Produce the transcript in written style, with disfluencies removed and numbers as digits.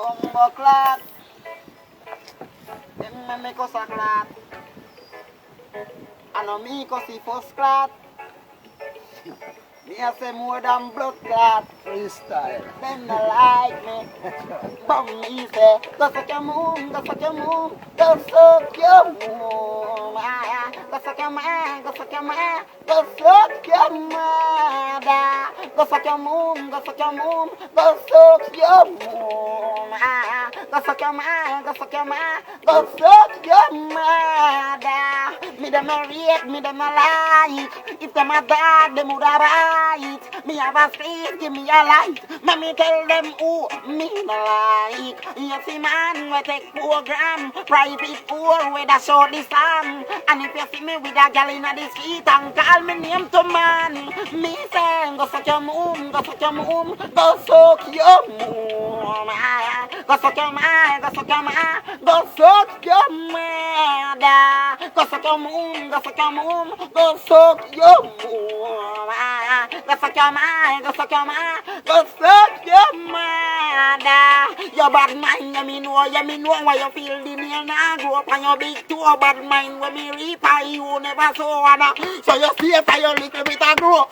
Bumbo clat. Them make us a clat. I know me cause he first clat. Me I say more than blood clot. Freestyle. Them not like me. But me say, go suck your moon, go suck your moon, go suck your moon. Go suck your man, go suck your man, go suck your mother. Go suck your moon, go suck your moon, go suck your moon. Go suck your man, go suck your man, go suck your mother. Me them a rate, me them a like. If them a dog, them would a right. Me have a space, give me a light. Let me tell them who me no like. You see man, we take program. Private pool, where the show the song. And if you see me with a gal in the street and call me name to man, me say, go suck your moon, go suck your moon, go suck your moon. Go suck your man, go suck your man, go suck your mother. Go suck your moon, go suck your moon, go suck your moon. Go suck your man, go suck your man, go suck your mother. Your bad mind, you know why you feel the nail now grow up on your big toe. Bad mind when me reaper, you never saw one. So you stay for your little bit of grow.